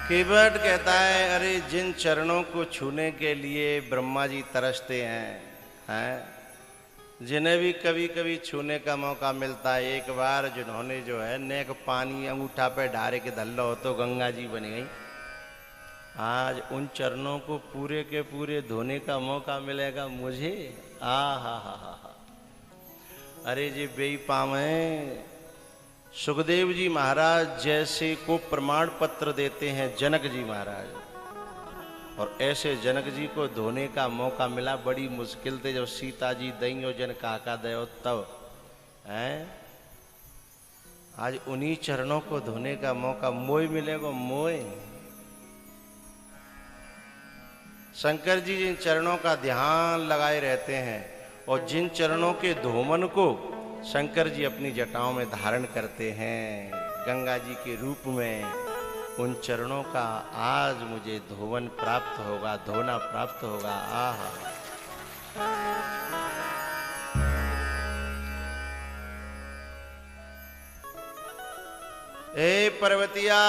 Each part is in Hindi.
केवट कहता है, अरे जिन चरणों को छूने के लिए ब्रह्मा जी तरसते हैं, जिन्हें भी कभी कभी छूने का मौका मिलता है। एक बार जिन्होंने जो है नेक पानी अंगूठा पे डारे के धल्लो हो तो गंगा जी बन गई। आज उन चरणों को पूरे के पूरे धोने का मौका मिलेगा मुझे। आ हा। अरे जी बेईपामे सुखदेव जी महाराज जैसे को प्रमाण पत्र देते हैं जनक जी महाराज, और ऐसे जनक जी को धोने का मौका मिला बड़ी मुश्किल से, जब सीता जी दइयो जन काका दयो तब हैं। आज उन्हीं चरणों को धोने का मौका मोय मिलेगा। मोय शंकर जी जिन चरणों का ध्यान लगाए रहते हैं और जिन चरणों के धोमन को शंकर जी अपनी जटाओं में धारण करते हैं गंगा जी के रूप में, उन चरणों का आज मुझे धोवन प्राप्त होगा, धोना प्राप्त होगा। आहा। ए पर्वतिया,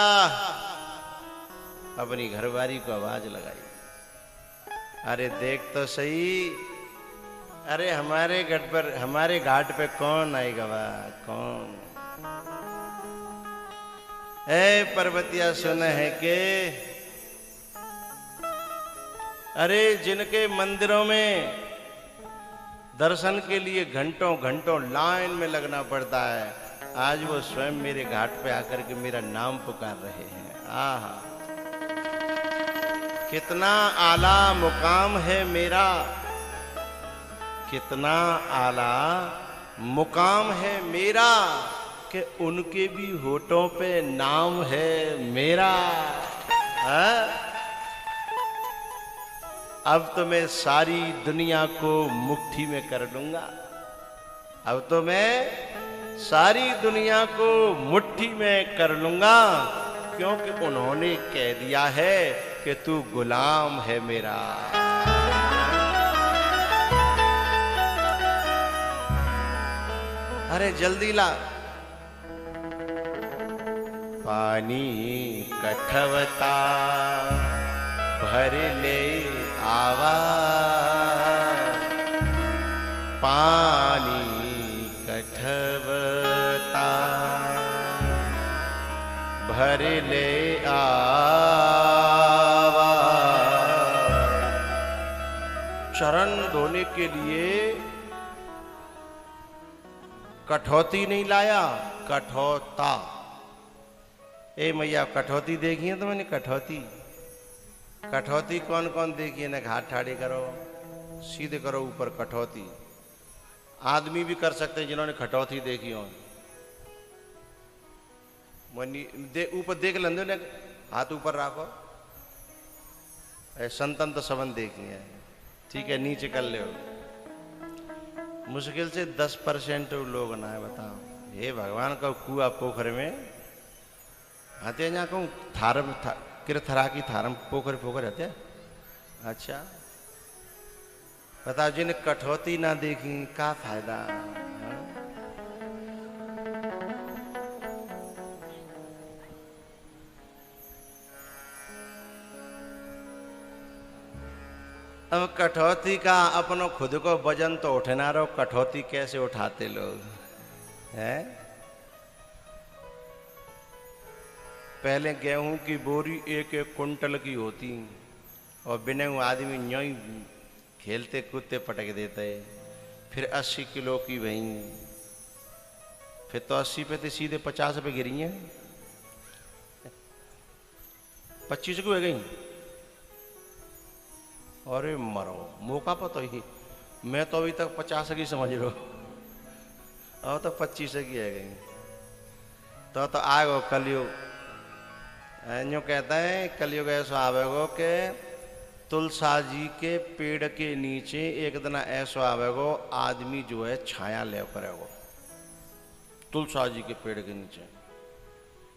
अपनी घरवारी को आवाज लगाई, अरे देख तो सही, अरे हमारे घाट पे कौन आएगा? कौन? ए पर्वतिया सुन है के, अरे जिनके मंदिरों में दर्शन के लिए घंटों घंटों लाइन में लगना पड़ता है, आज वो स्वयं मेरे घाट पे आकर के मेरा नाम पुकार रहे हैं। आहा, कितना आला मुकाम है मेरा, कितना आला मुकाम है मेरा कि उनके भी होठों पे नाम है मेरा। है? अब तो मैं सारी दुनिया को मुट्ठी में कर लूंगा, अब तो मैं सारी दुनिया को मुट्ठी में कर लूंगा, क्योंकि उन्होंने कह दिया है कि तू गुलाम है मेरा। अरे जल्दी ला। पानी कठवता भर ले आवा, पानी कठवता भर ले आवा। चरण धोने के लिए कठौती नहीं लाया, कठौता। ए मैया कठौती देखी है तो मैंने कठौती, कठौती कौन कौन देखी है ना? हाथ ठाड़े करो, सीधे करो ऊपर कठौती। आदमी भी कर सकते हैं जिन्होंने कठौती देखी हो। ऊपर देख लेंदो ने, हाथ ऊपर रखो। संतन तो सबन देखी है, ठीक है, नीचे कर ले। मुश्किल से 10% लोग ना है, बताओ। हे भगवान का कुआ पोखर में आते हैं, कहूँ थारम किरथरा की थारम पोखर पोखर आते हैं। अच्छा बताओ, जिन्हें कठौती ना देखी का फायदा? अब कठौती का अपनो खुद को वजन तो उठना रहो, कठौती कैसे उठाते लोग हैं? पहले गेहूं की बोरी 1-1 कुंटल की होती, और बिना आदमी न्यों ही खेलते कूदते पटक देते। फिर 80 किलो की वही, फिर तो 80 पे तो सीधे 50 पे गिरी हैं, 25 को हो गई। अरे मरो मौका पर तो ही, मैं तो अभी तक 50 की समझ लो, अब तो 25 की है गई। तो आएगो कलयुग। यूँ कहता है कलयुग ऐसा आवेगो के तुलसा जी के पेड़ के नीचे एक दिन ऐसा आवेगो, आदमी जो है छाया ले करेगो तुलसा जी के पेड़ के नीचे।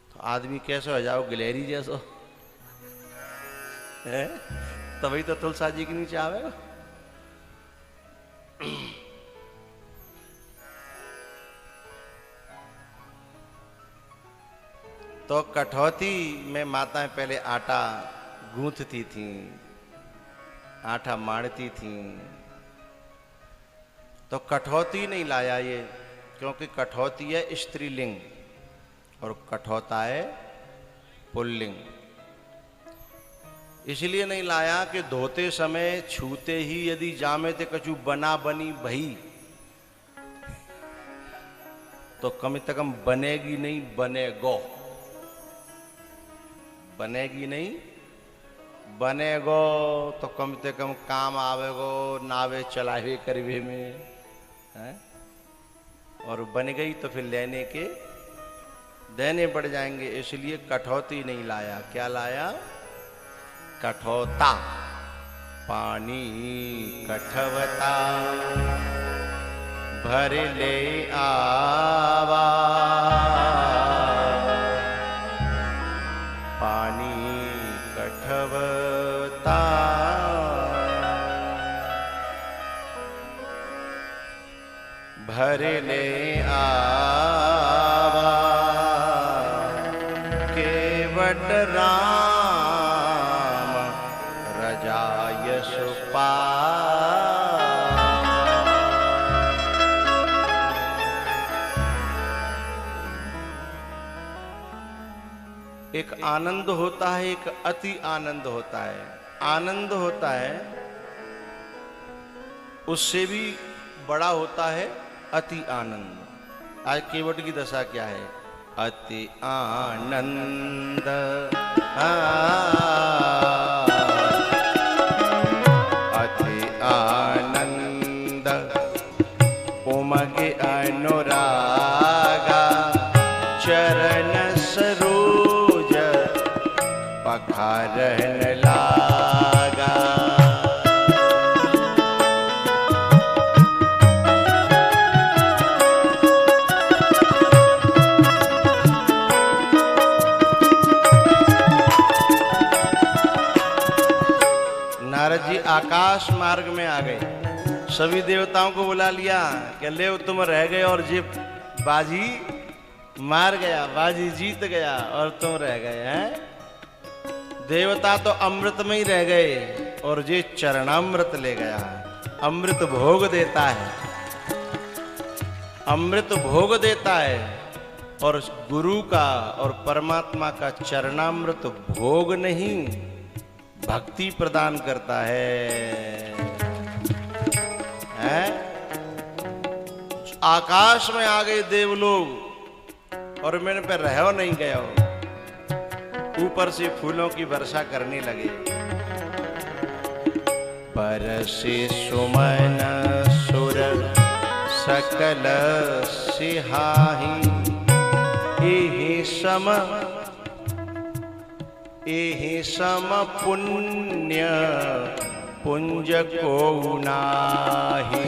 तो आदमी कैसे हो जाओ? गिलहरी जैसो है, तभी तो तुलसा जी के नीचे आवेगा। तो कठौती में माताएं पहले आटा गूंथती थीं, आटा माड़ती थीं। तो कठौती नहीं लाया ये, क्योंकि कठौती है स्त्रीलिंग और कठौता है पुल्लिंग। इसलिए नहीं लाया कि धोते समय छूते ही यदि जामे ते कछु बना बनी भई, तो कम से कम बनेगी नहीं, बनेगो। बनेगी नहीं, बनेगो तो कम से कम काम आवेगो, नावे चलावे करवे में है। और बन गई तो फिर लेने के देने पड़ जाएंगे। इसलिए कठौती नहीं लाया। क्या लाया? कठौता। पानी कठवता भर ले आवा, पानी कठवता भर ले आवा, केवट राम रजाय सुपा। एक आनंद होता है, एक अति आनंद होता है। आनंद होता है, उससे भी बड़ा होता है अति आनंद। आज केवट की दशा क्या है? अति आनंद अति आनंद उमगे अनुरागा, चरण सरोज पखारन लागा। नारद जी आकाश मार्ग में आ गए। सभी देवताओं को बुला लिया कि ले तुम रह गए और जी बाजी मार गया, बाजी जीत गया और तुम रह गए हैं। देवता तो अमृत में ही रह गए और जे चरणामृत ले गया। अमृत भोग देता है, अमृत भोग देता है। और गुरु का और परमात्मा का चरणामृत भोग नहीं, भक्ति प्रदान करता है। आकाश में आ गए देवलोग और मेरे पे रहो नहीं गया। ऊपर से फूलों की वर्षा करने लगे। बरसे सुमन सुर सकल सिहाही, एहि सम एहि सम पुण्य पुंज को नाही।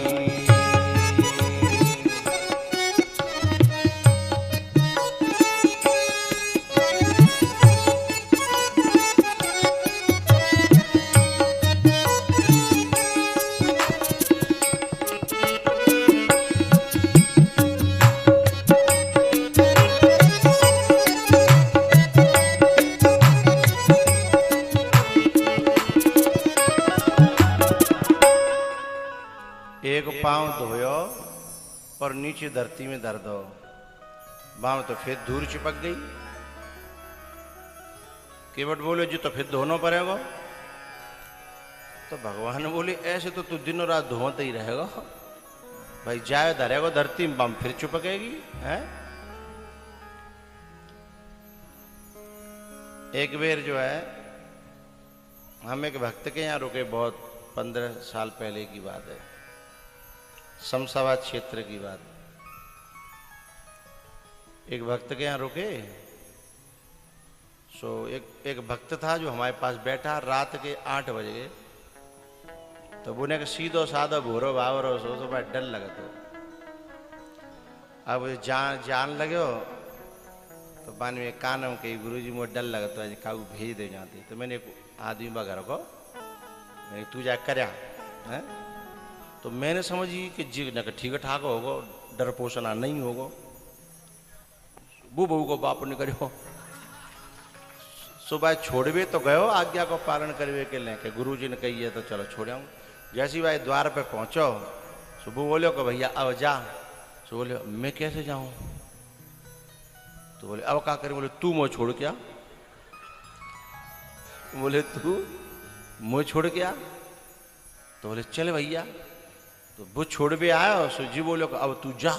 एक पांव धोयो और नीचे धरती में धर दो, बांव तो फिर धूल चिपक गई। केवट बोले जी तो फिर धोना पड़ेगा। तो भगवान बोले ऐसे तो तू दिनों रात धोते ही रहेगा भाई, जाए धरेगा धरती में, बांव फिर चिपकेगी है। एक बेर जो है हम एक भक्त के यहाँ रुके, बहुत 15 साल पहले की बात है, शमशाबाद क्षेत्र की बात। एक भक्त के यहाँ रुके। सो एक भक्त था जो हमारे पास बैठा। रात के 8 बज गए तो बोले कि सीधो साधो भूरो भावरो सो तो भाई डर लगा। तो अब जान लगे हो तो बाद में कान में कही गुरु जी मुझे डर लगा तो आज काऊ भेज दे जाती। तो मैंने आदमी घर को तू जा करया है। तो मैंने समझी कि जी न ठीक ठाक होगा, डर पोषणा नहीं होगा। वो बहू को बाप ने करो सुबह छोड़वे तो गयो आज्ञा को पालन करवे के लेके गुरु जी ने कही है तो चलो छोड़ आऊँ। जैसी भाई द्वार पे पहुंचो सुबह बोलो कि भैया अब जा। सो बोले मैं कैसे जाऊं? तो बोले अब क्या करें? बोले तू मुँह छोड़ क्या? बोले तू मुँह छोड़ क्या? तो बोले चल भैया। तो वो छोड़ भी आया। सो जी बोलो कि अब तू जा।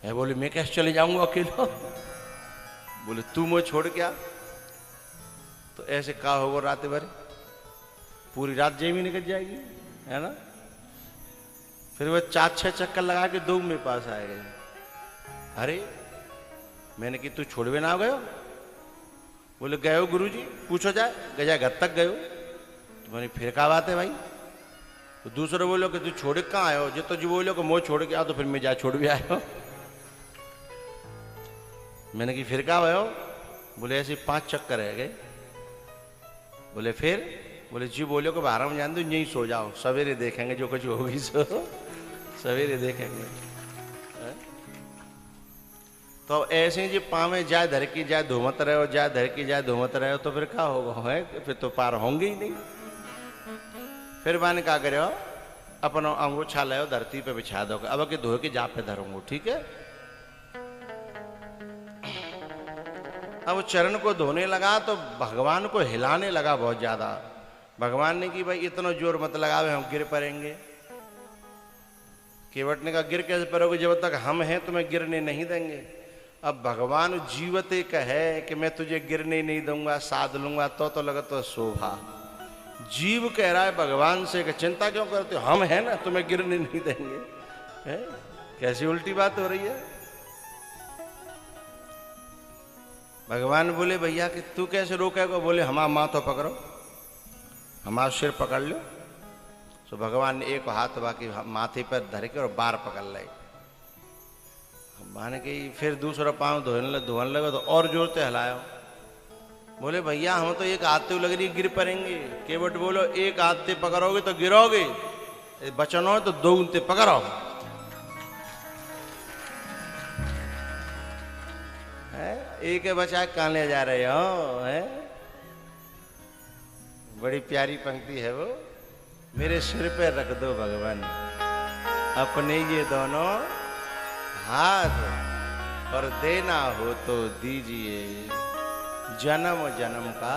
है बोले मैं कैसे चले जाऊंगा अकेला? बोले तू मुँह छोड़ क्या? तो ऐसे का होगा रात भर, पूरी रात जेब में निकल जाएगी, है ना। फिर वह 4-6 चक्कर लगा के दो मेरे पास आए गए। अरे मैंने कि तू छोड़वे ना गयो? बोले गयो गुरुजी, पूछो जाए गजा घर तक गयो। तो मैंने फिर क्या बात है भाई? तो दूसरे बोलो कि तू छोड़ के कहाँ आयो? जो तो जी बोलो कि मुँह छोड़ के आओ। तो फिर मैं जा छोड़ भी आयो। मैंने कि फिर क्या आयो? बोले ऐसे 5 चक्कर रह गए। बोले फिर? बोले जी बोलो कि 12 में जान दो, यहीं सो जाओ, सवेरे देखेंगे जो कुछ होगी सो सवेरे देखेंगे। तो ऐसे जी पावे जाए धर की जाए धोमत रहे हो, जाए धर की जाए धोमत रहे हो, तो फिर क्या होगा? है फिर तो पार होंगे ही नहीं। फिर मैंने क्या करे हो, अपना अंगूछा ले धरती पे बिछा दो, अब के धो के जा पे धरूंगा, ठीक है। अब चरण को धोने लगा तो भगवान को हिलाने लगा बहुत ज्यादा। भगवान ने कि भाई इतना जोर मत लगावे, हम गिर पड़ेंगे। केवट ने कहा गिर कैसे पड़ोगे? जब तक हम हैं तुम्हें गिरने नहीं देंगे। अब भगवान जीवते कहे कि मैं तुझे गिरने नहीं दूंगा, साध लूंगा, तो लगा तो शोभा। जीव कह रहा है भगवान से कि चिंता क्यों करते हो, हम हैं ना, तुम्हें गिरने नहीं देंगे। है? कैसी उल्टी बात हो रही है। भगवान बोले भैया कि तू कैसे रोकेगा? बोले हमारा माथा पकड़ो, हमारा सिर पकड़ लो। तो भगवान ने एक हाथ बाकी माथे पर धर के और बार पकड़ लाई। माने कि फिर दूसरा पाँव धोने लगा तो और जोर से हिलायो। बोले भैया हम तो एक हाथ से लग रही गिर पड़ेंगे। केवट बोलो एक हाथ से पकड़ोगे तो गिरोगे, बचन हो तो 2 से पकड़ो। एक बचा कहाँ ले जा रहे हो? है बड़ी प्यारी पंक्ति है वो। मेरे सिर पे रख दो भगवान अपने ये दोनों हाथ, और देना हो तो दीजिए जन्म जन्म का।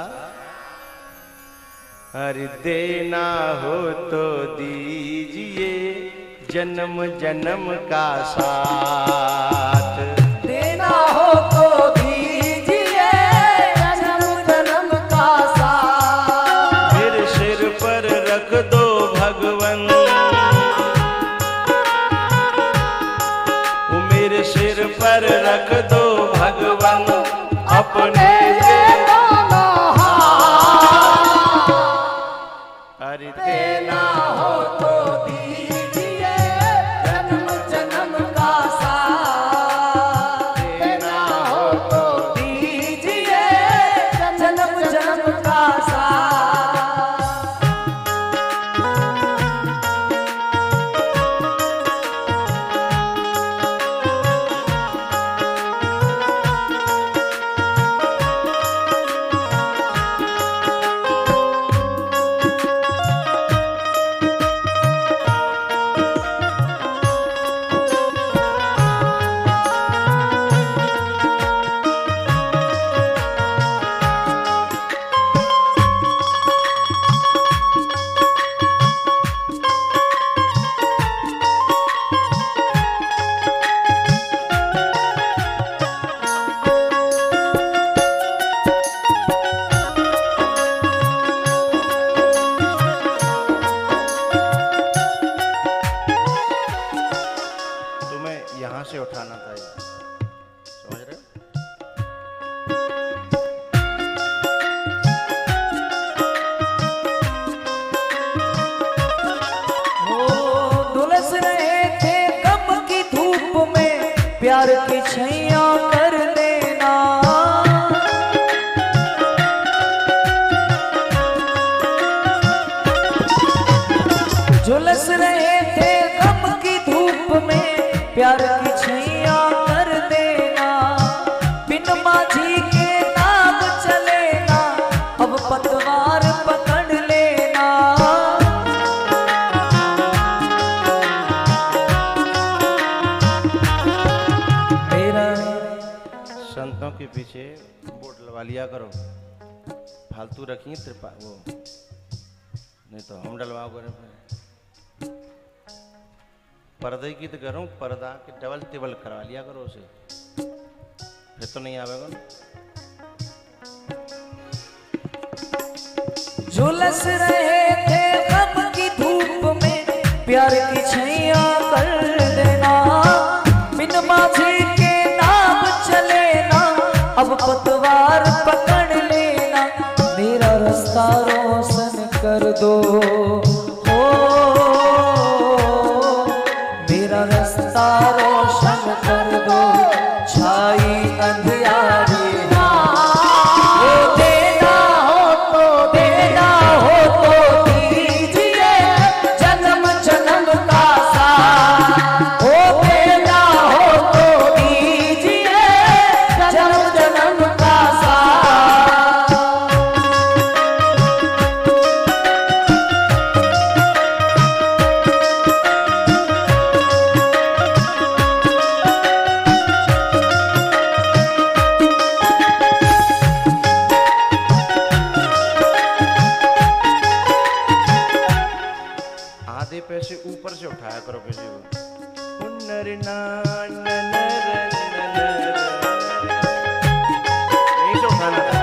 अरे देना हो तो दीजिए जन्म जन्म का साथ। देना हो तो दीजिए जन्म जन्म का साथ। फिर सिर पर रख दो भगवन, मेरे सिर पर रख दो भगवन अपने ये दोनों हाथ। अरे देना हो तो दीजिए जन्म जन्म का साथ। देना हो तो दीजिए जन्म जन्म का साथ। यहां से उठाना था ये, समझ रहे हो? दुलस रहे थे कब की धूप में, प्यार की छैया कर देना। झुलस रहे थे कब की धूप में, प्यार की छैया कर देना। बिन माझी के नाम चलेना, पतवार पकड़ लेना। मेरा संतों के पीछे बोर्ड लगा लिया करो, फालतू रखिए त्रिपा वो, नहीं तो हम डलवाओ करे। पर्दे की तो करूँ, पर्दा के डबल टेबल करवा लिया करो उसे, फिर तो नहीं आवेगा ना। झुलस रहे थे गम की धूप में, प्यार की छैया कर देना। बिन माझी के नाम चले ना, अब पतवार पकड़ लेना। मेरा रास्ता रोशन कर दो, हो मेरा रास्ता रोशन कर दो। छाई अंधियारी ना, वो देना हो तो देना हो तो दीजिए जन्म जन्म का साथ। वो देना हो तो दीजिए जन्म जन्म का साथ। आधे पैसे ऊपर से उठाया करो पैसे को। नर नान नर नर, यहीं से उठाना था।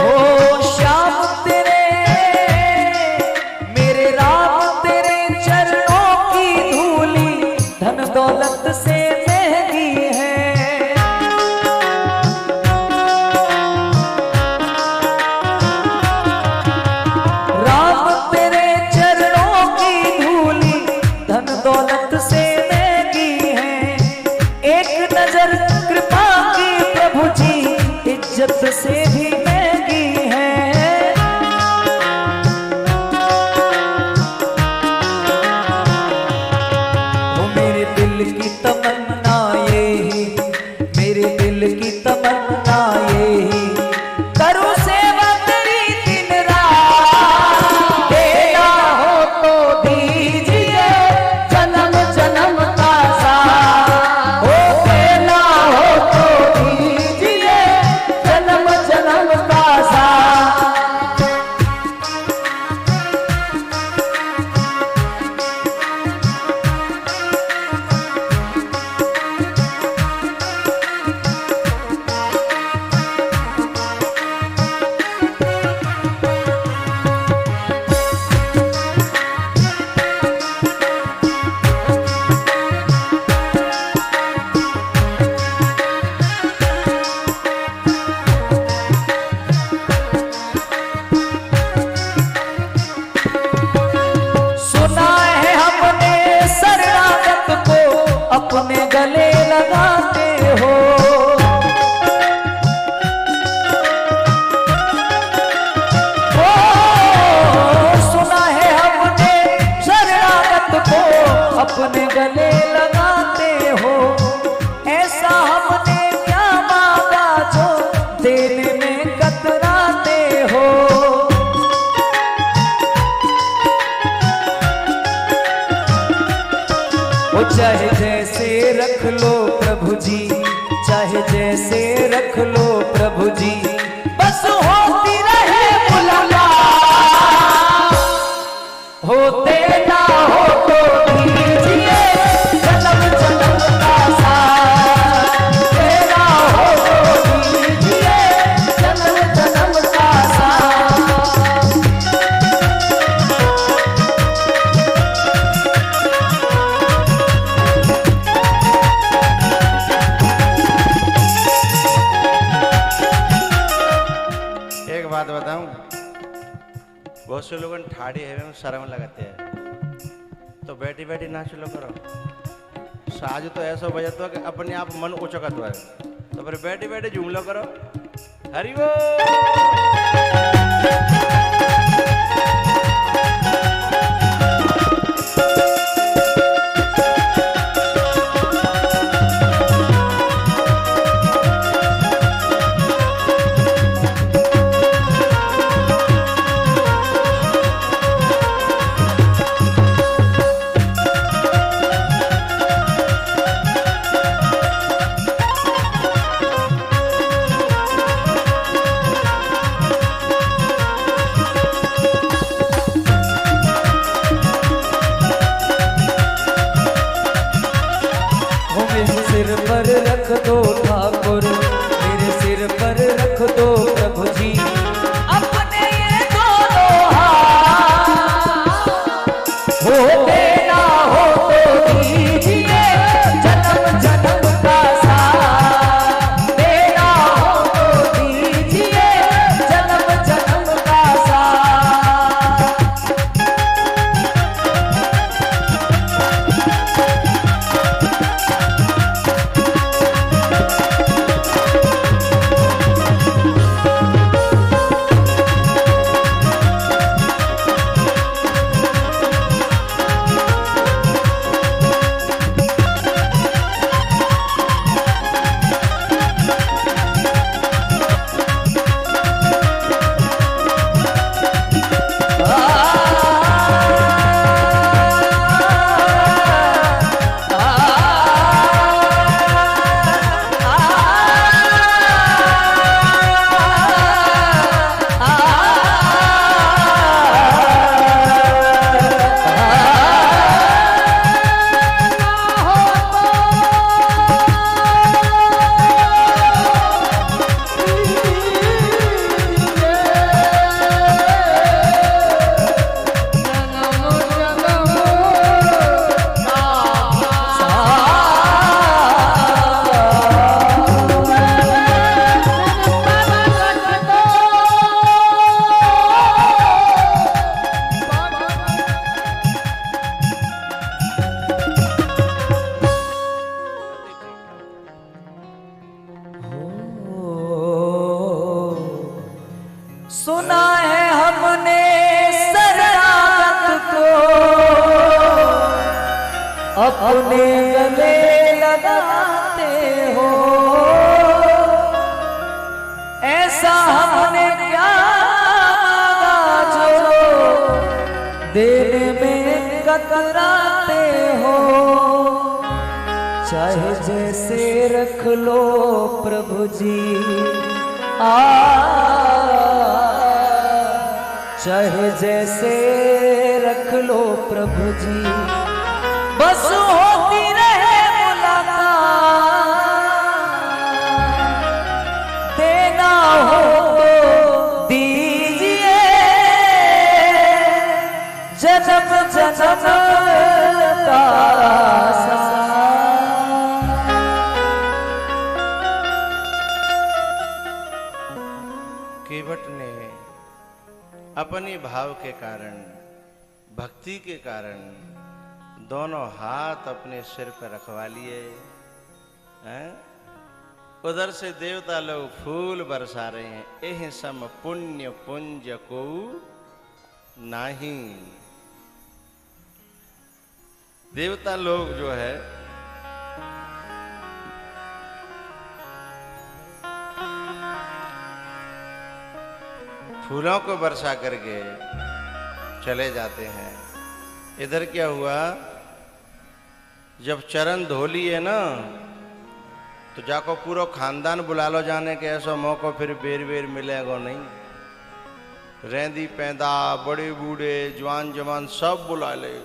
ओ श्याम तेरे मेरे राम तेरे चरणों की धूली धन दौलत से महंगी है। राम तेरे चरणों की धूली धन दौलत से महंगी है। एक नजर कृपा की प्रभु जी इज्जत से भी महंगी है। वो मेरे दिल की तमन्ना यही, मेरे दिल की तमन्ना यही, करूं सेवा तेरी दिन रात। देना हो तो दीजिए जन्म जन्म का साथ। हो देना हो तो दीजिए जन्म जन्म का साथ। सुना है हमने शरणागत को अपने गले लगाते हो। ओ, सुना है हमने शरणागत को अपने गले लगाते हो। ऐसा हमने क्या मांगा जो देने में कतराते हो। वो चाहे जैसे रख लो प्रभु जी, चाहे जैसे रख लो प्रभु जी, बस होती रहे मुलाकात। होते ना हो तो दीजिए जन्म जन्म का साथ। देना हो तो दीजिए जन्म जन्म का साथ। एक बात बताऊं, बहुत से लोग ठाड़ी है में शर्म लगाते हैं, तो बैठी बैठी नाच लो करो। साज तो ऐसा बजाता है कि अपने आप मन उचकत हुआ है, तो फिर बैठे बैठे झूम लो करो। हरि बोल। अपने गले लगाते हो। ऐसा हमने क्या मांगा जो देने में कतराते हो। चाहे जैसे रख लो प्रभु जी, चाहे जैसे रख लो प्रभु जी, बस होती रहे मुलाकात। देना हो तो दीजिए जन्म जन्म का साथ। केवट ने अपने भाव के कारण, भक्ति के कारण दोनों हाथ अपने सिर पर रखवा लिए हैं। उधर से देवता लोग फूल बरसा रहे हैं। एह सम पुण्य पुंज को नहीं। देवता लोग जो है फूलों को बरसा करके चले जाते हैं। इधर क्या हुआ, जब चरण धो लिए ना तो जाको पूरा खानदान बुला लो जाने के, ऐसा मौका फिर बेर बेर मिलेगा नहीं। रेंदी पैदा बड़े बूढ़े जवान जवान सब बुला ले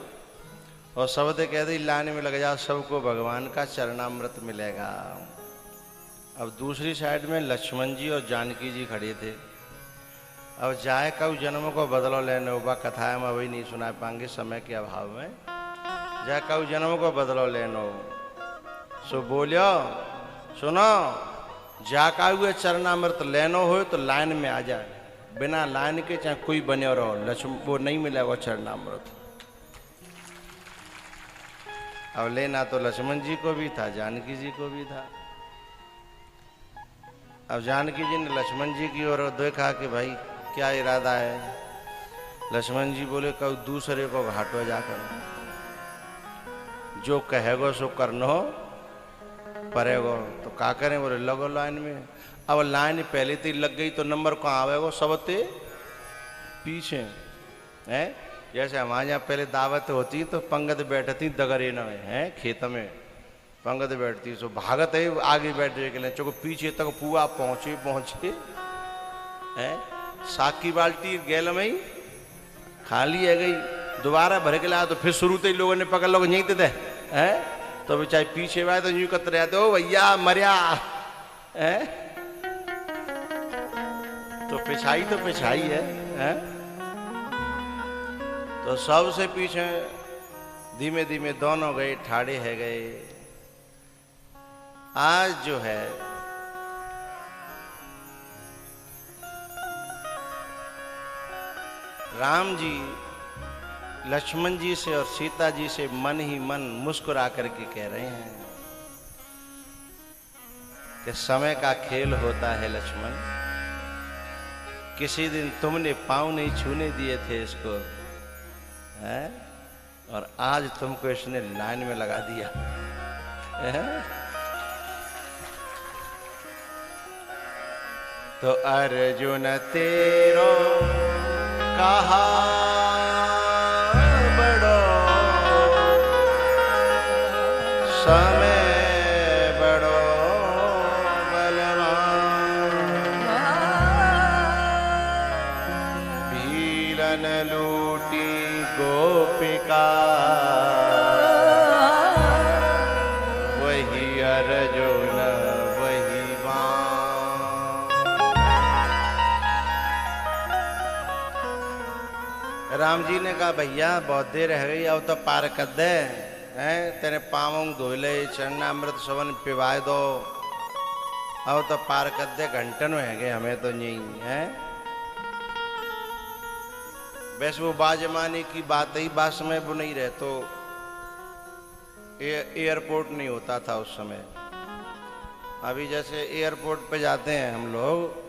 और सब ते कहते लाइन में लग जा, सबको भगवान का चरणामृत मिलेगा। अब दूसरी साइड में लक्ष्मण जी और जानकी जी खड़े थे। अब जाए कब जन्मों को बदलो लेने उबा कथा है, मैं वही नहीं सुना पाएंगे समय के अभाव में। जाए कब जन्मों को बदलो लेनो सो बोलियो सुनो, जाका हुए चरणामृत लेनो हो तो लाइन में आ जाए, बिना लाइन के चाहे कोई बने रहो, लक्ष्मण वो नहीं मिलेगा चरणामृत। अब लेना तो लक्ष्मण जी को भी था, जानकी जी को भी था। अब जानकी जी ने लक्ष्मण जी की ओर देखा कि भाई क्या इरादा है। लक्ष्मण जी बोले कब दूसरे को घाटो जाकर, जो कहेगो सो करनो परेगो। तो का करें, बोले लगो लाइन में। अब लाइन पहले तो लग गई तो नंबर कहाँ आवेगो, सबते पीछे है। जैसे हमारे यहाँ पहले दावत होती तो पंगत बैठती दगरे न है, खेत में पंगत बैठती सो भागत है आगे बैठने के लिए, चूँकि पीछे तक पुआ पहुँचे है। साग की बाल्टी गैल में ही खाली है गई, दोबारा भर के लाया तो फिर शुरू से ही लोगों ने पकड़ लोग यहीं थे हैं। तो बेचारे पीछे आए तो यूं कत रहे हो भैया मरिया है। तो पिछाई है। तो सबसे पीछे धीमे धीमे दोनों गए, ठाड़े है गए। आज जो है राम जी लक्ष्मण जी से और सीता जी से मन ही मन मुस्कुरा करके कह रहे हैं कि समय का खेल होता है लक्ष्मण। किसी दिन तुमने पांव नहीं छूने दिए थे इसको है, और आज तुमको इसने लाइन में लगा दिया है? तो अर्जुन तेरो कहा बड़ो समय बड़ो बलवान, भीलन लूटी गोपिका वही अर्जुन वही राम जी ने कहा भैया बहुत देर रह गई, अब तो पार कर दे हैं, तेरे पाँवों धो ले, चरणामृत सवन पिवाए दो, अब तो पार कर दे, घंटन में है गए हमें तो नहीं है। वैसे वो बाजमाने की बात ही बात समय वो नहीं रहे तो एयरपोर्ट नहीं होता था उस समय। अभी जैसे एयरपोर्ट पे जाते हैं हम लोग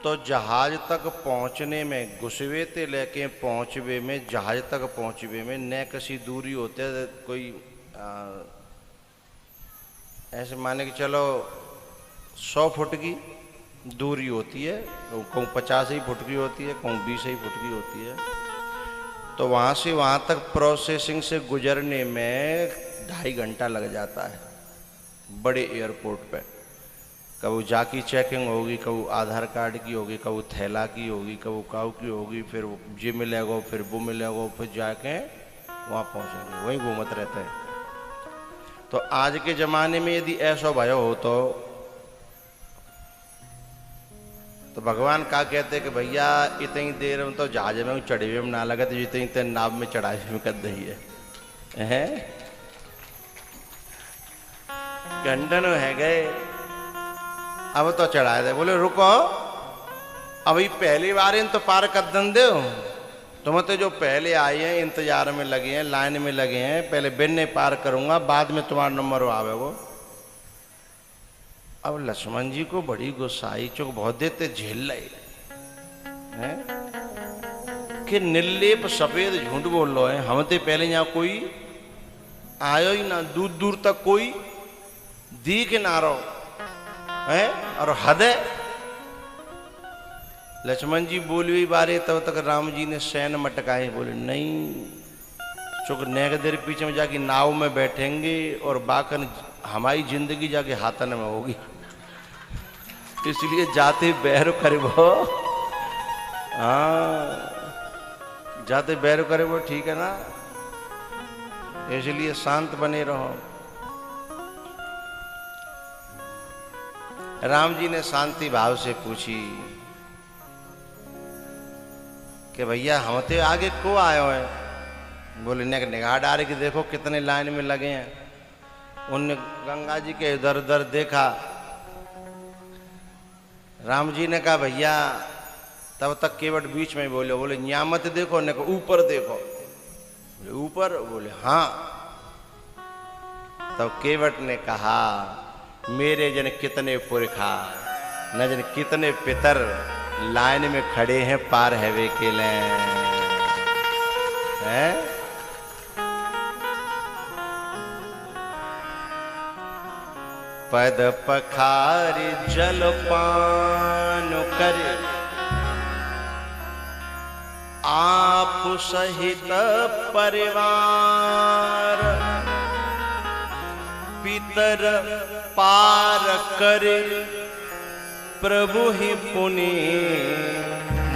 तो जहाज तक पहुंचने में घुसवे ते लेके पहुंचवे में, जहाज तक पहुंचवे में न कसी दूरी होते कोई ऐसे माने कि चलो 100 फुट की दूरी होती है, कहूँ 50 ही फुट की होती है, कहूँ 20 ही फुट की होती है, तो वहाँ से वहाँ तक प्रोसेसिंग से गुजरने में 2.5 घंटा लग जाता है बड़े एयरपोर्ट पे। कभी जाकी चेकिंग होगी, कभी आधार कार्ड की होगी, कभी थैला की होगी, कभी काऊ की होगी, फिर ये मिलेगा, फिर वो मिलेगा, फिर जाके वहाँ पहुँचेंगे, वहीं घूमत रहते हैं। तो आज के ज़माने में यदि ऐसा भयो हो तो भगवान का कहते कि भैया इतनी देर में तो जहाज में चढ़े हुए में ना लगे, तो जितनी इतने नाव में चढ़ाई में कर दही है घंटन है गए, अब तो चढ़ा दे। बोले रुको, अभी पहली बार इन तो पार कर दन दो, तुम तो जो पहले आए हैं इंतजार में लगे हैं, लाइन में लगे हैं, पहले बिन नहीं पार करूंगा, बाद में तुम्हारा नंबर आवेगो। अब लक्ष्मण जी को बड़ी गुस्साई, चुक बहुत देते झेल रहे हैं कि निर्लेप सफेद झूठ बोल लो है, हम तो पहले यहाँ कोई आयो ही ना, दूर दूर तक कोई दिख ना रहो है, और हद है। लक्ष्मण जी बोली हुई बारे तब तक राम जी ने सैन मटकाए, बोले नहीं, चुक नेक देर पीछे में जाके नाव में बैठेंगे और बाकन हमारी जिंदगी जाके हाथन में होगी, इसलिए जाते बैर करीबो, हाँ जाते बैर करीबो, ठीक है ना, इसलिए शांत बने रहो। राम जी ने शांति भाव से पूछी कि भैया हम तो आगे को आयो है। बोले ने निगाह डाले कि देखो कितने लाइन में लगे हैं। उनने गंगा जी के इधर उधर देखा। राम जी ने कहा भैया, तब तक केवट बीच में बोले, बोले न्या मत देखो, ने कहा ऊपर देखो। बोले ऊपर? बोले हाँ। तब केवट ने कहा मेरे जन कितने पुरखा, न जन कितने पितर लाइन में खड़े हैं पार हैवे के लिए हैं। पद पखारी जल पान कर आप सहित परिवार, पितर पार करे प्रभु ही पुनि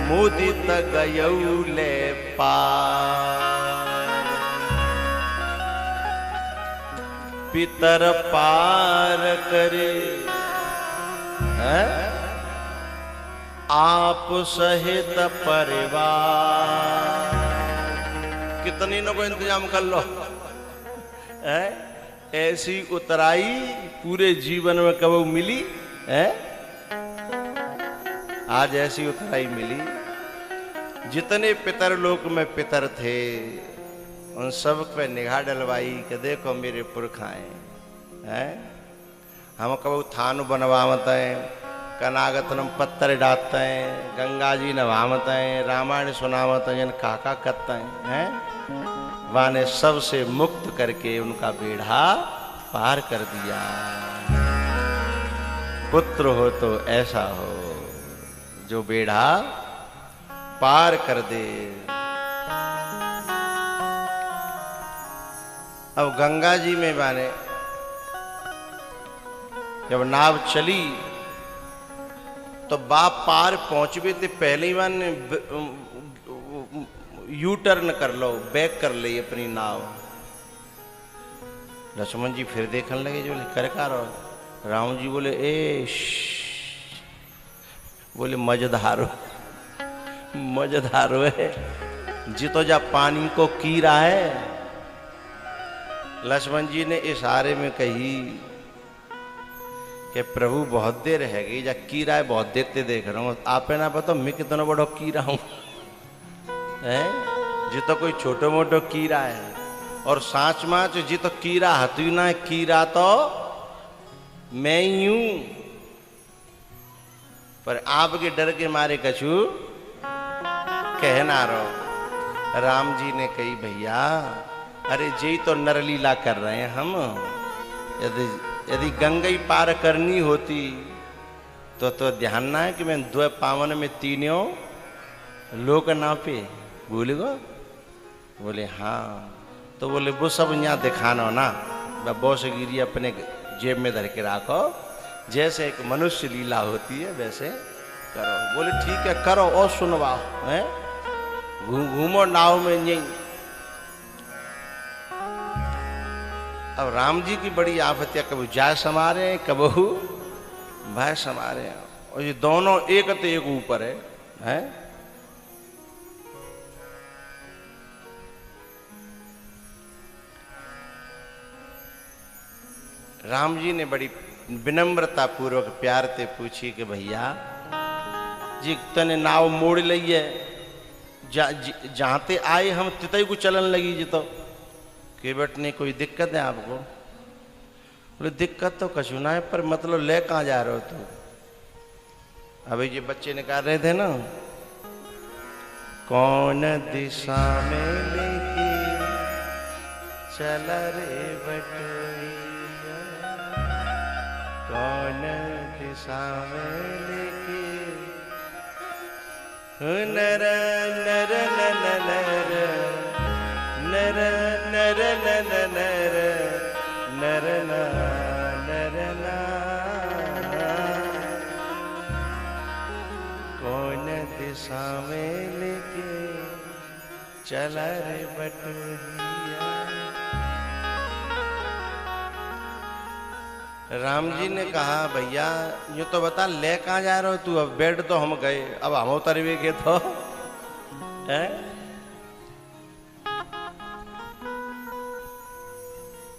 मुदित गयौले पार। पितर पार करे आप सहित परिवार। कितनी न को इंतजाम कर लो है? ऐसी उतराई पूरे जीवन में कब मिली है? आज ऐसी उतराई मिली। जितने पितर लोक में पितर थे उन सब पे निगाह डलवाई कि देखो मेरे पुरखाएं हैं। हम कब थानु बनवावत हैं, कनागतनम पत्थर डालते हैं, गंगा जी नवावत हैं, रामायण सुनावत हैं, काका करते हैं, वाने सबसे मुक्त करके उनका बेड़ा पार कर दिया। पुत्र हो तो ऐसा हो जो बेड़ा पार कर दे। अब गंगा जी में बाने जब नाव चली तो बाप पार पहुंचबे थे पहले ही वन यू टर्न कर लो, बैक कर ले अपनी नाव। लक्ष्मण जी फिर देखने लगे, जो कर का रहो। राम जी बोले बोले मजेदारो मजेदारो है जितो जा पानी को कीरा है। लक्ष्मण जी ने इशारे में कही कि प्रभु बहुत देर है गई, जा कीरा है बहुत देर ते देख रहा हूँ। आपे ना पता मैं कितना बड़ा कीरा हूँ है? जितो कोई छोटो मोटो कीरा है और सांच माच जितो कीरा हतु ना, कीरा तो मैं ही हूं। पर आपके डर के मारे कछु कहना रहो। राम जी ने कही भैया अरे जी तो नरलीला कर रहे हैं हम। यदि यदि गंगा ही पार करनी होती तो ध्यान ना है कि मैं 2 पावन में तीनों लोक नापे भूल गो। बोले हाँ। तो बोले वो सब यहाँ दिखाना ना, बॉस गिरी अपने जेब में धर के रखो, जैसे एक मनुष्य लीला होती है वैसे करो। बोले ठीक है करो और सुनवाओ है, घूमो नाव में यही। अब राम जी की बड़ी आफत है, कभी जाय समारे कबहू भय समारे, और ये दोनों एक तो एक ऊपर है? राम जी ने बड़ी विनम्रता पूर्वक प्यार से पूछी कि भैया जी तने नाव मोड़ ली है, जहां ते आए हम तितई को चलन लगी जी। तो केवट ने कोई दिक्कत है आपको? बोले दिक्कत तो कछु ना है, पर मतलब ले कहाँ जा रहे हो तू? अभी ये बच्चे निकाल रहे थे ना, कौन दिशा में लेके चला रे बटोइया, कौन दिशा में लेके नर नर नर नर नर नर नर नर नर कौन दिशा में लेके चला रे बटोहिया। राम जी ने कहा भैया ये तो बता ले कहाँ जा रहे हो तू? अब बैठ तो हम गए, अब हम उतर भी गए तो है?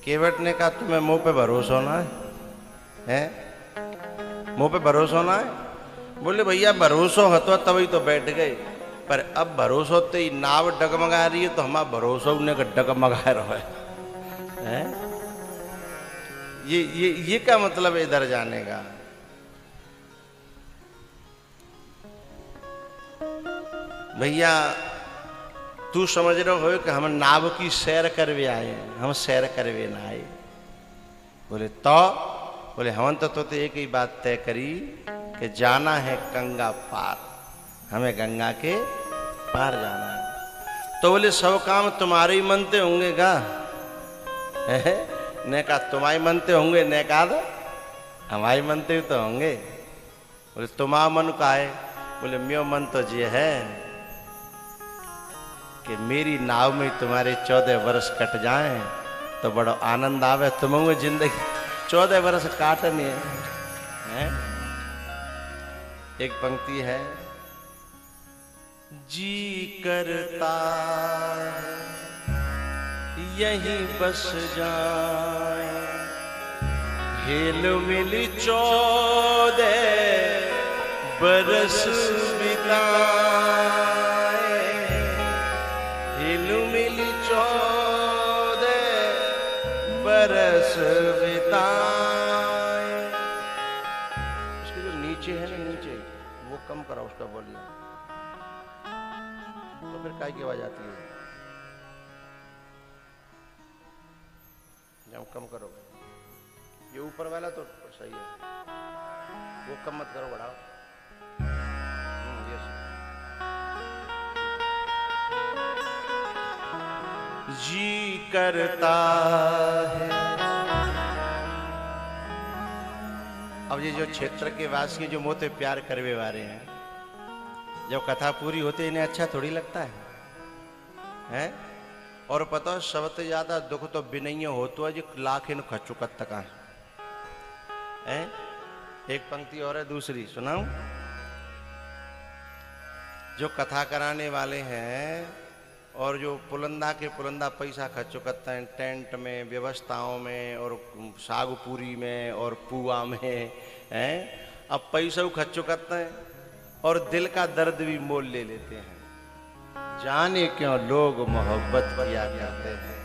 केवट ने कहा तुम्हें मुंह पे भरोसा होना है? मुंह पे भरोसा होना है? बोले भैया भरोसा हो तो तभी तो बैठ गए, पर अब भरोसा होते ही नाव डगमगा रही है तो हमारा भरोसा उन्हें का डगमगा रहा है? ये क्या मतलब है इधर जाने का? भैया तू समझ रहे हो कि हम नाव की सैर करवे आए, हम सैर करवे ना आए। बोले तो? बोले हम तो एक ही बात तय करी कि जाना है गंगा पार, हमें गंगा के पार जाना है। तो बोले सब काम तुम्हारे ही मनते होंगे का? ने कहा तुम्हारे मनते होंगे, ने कहा हमारे मनते तो होंगे। बोले तुम्हारा मन का है? बोले मेरो मन तो ये है कि मेरी नाव में तुम्हारे 14 वर्ष कट जाएं तो बड़ा आनंद आवे। तुम्हें जिंदगी 14 वर्ष काटने हैं। एक पंक्ति है, जी करता यहीं बस जाए, हेल मिल 14 बरस बिताए, हेल मिल 14 बरस बिताए। उसके जो नीचे है ना, नीचे वो कम करा उसका वॉल्यूम, तो फिर काय की आवाज आती है? जब कम करोगे ये ऊपर वाला तो सही है, वो कम मत करो, बढ़ाओ। जी करता है। अब ये जो क्षेत्र के वासी जो मोते प्यार करवे वाले हैं, जब कथा पूरी होती इन्हें अच्छा थोड़ी लगता है? और पता सबसे ज्यादा दुख तो बिनैय होतो है जो लाख इन खचुकत तक है। एक पंक्ति और है, दूसरी सुनाऊं? जो कथा कराने वाले हैं और जो पुलंदा के पुलंदा पैसा खर्च करते हैं टेंट में, व्यवस्थाओं में, और सागपुरी में और पुआ में हैं, अब पैसा खर्च करते हैं और दिल का दर्द भी मोल ले लेते हैं। जाने क्यों लोग मोहब्बत किया करते हैं।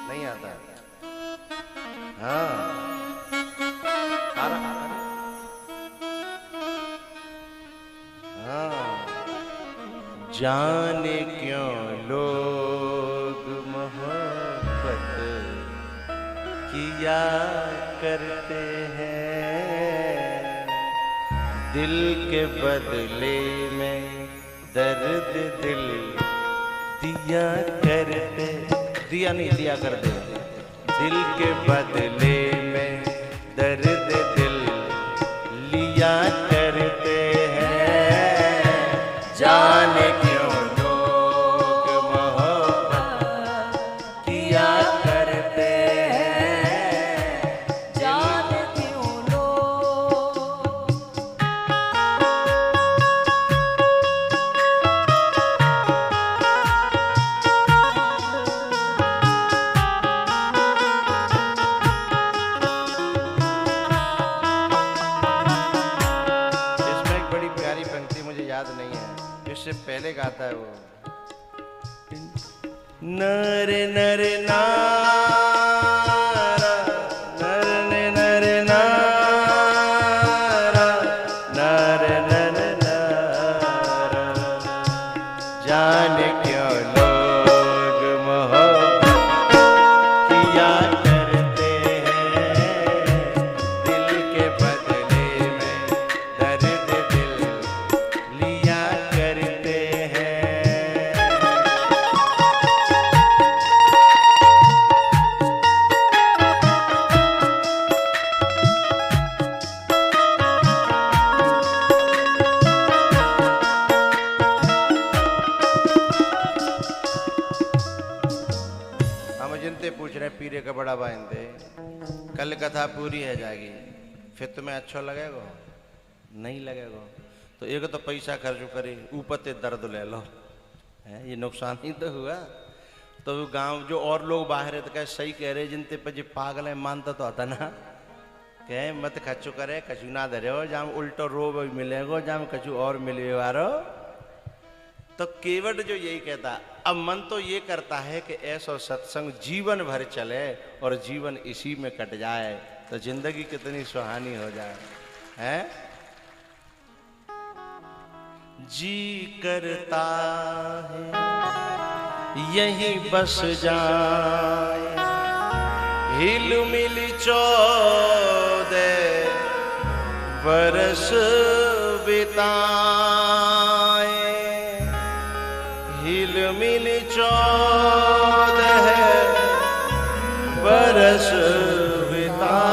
नहीं आता? हाँ जाने क्यों लोग मोहब्बत किया करते हैं, दिल के बदले में दर्द दिल दिया करते, दिया नहीं दिया करते, दिल के बदले में दर्द दिल लिया करते हैं, जाने क्यों लोग मोहब्बत किया करते हैं, जाने क्यों लोग। इसमें एक बड़ी प्यारी पंक्ति मुझे याद नहीं है, इससे पहले गाता है वो, नरे नरे नारा, नरे नरे नारा, नरे नरे नारा, जाने क्यों लोग मोहब्बत किया करते हैं, दिल के बदले में दर्द दिल लिया करते हैं। हम जिनते पूछ रहे हैं पीरे का बड़ा बाइंदे, कल कथा पूरी है जाएगी, फिर तुम्हें अच्छा लगेगा? नहीं लगेगा। तो एक तो पैसा खर्च करे, ऊपर ते दर्द ले लो, है ये नुकसान ही तो हुआ। तो गांव जो और लोग बाहर है तो कहे सही कह रहे, जिनते पर जो पागल है मानता तो आता ना, कहे मत खर्चो करे, कछु ना धरे हो, जाम उल्टो रोब मिलेगो, जाम कछु और मिले वारो। तो केवट जो यही कहता, अब मन तो ये करता है कि ऐसा सत्संग जीवन भर चले और जीवन इसी में कट जाए तो जिंदगी कितनी सुहानी हो जाए, है? जी करता है यहीं बस जाए, हिल मिल 14 बरस बिताए, हिल मिल 14 बरस बिताए।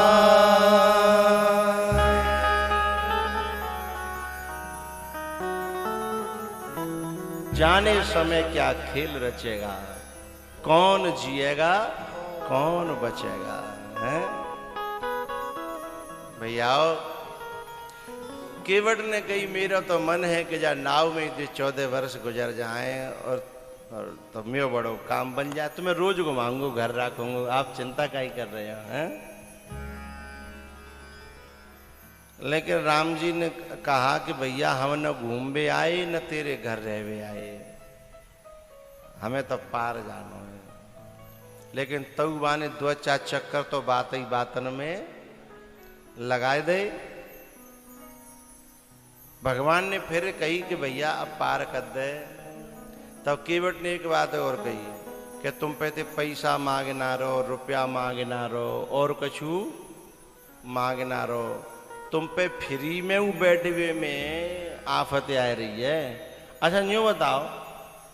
जाने समय क्या खेल रचेगा, कौन जिएगा कौन बचेगा, है? भैया केवट ने कही मेरा तो मन है कि जा नाव में जो 14 वर्ष गुजर जाएं और तो मैं बड़ो काम बन जाए, तो मैं रोज घुमाऊंगा, घर रखूंगा, आप चिंता का ही कर रहे हो, हैं? लेकिन राम जी ने कहा कि भैया हम न घूमबे आए न तेरे घर रहवे आए, हमें तो पार जानो है। लेकिन तऊ बाने 2-4 चक्कर तो बात ही बातन में लगाए दे। भगवान ने फिर कही कि भैया अब पार कर दे। तब केवट ने एक बात और कही कि तुम पे ते पैसा मांगना रहो, रुपया मांगना रहो और कछु मांगना रहो, तुम पे फ्री में वो बैठवे में आफतें आ रही है। अच्छा यूँ बताओ,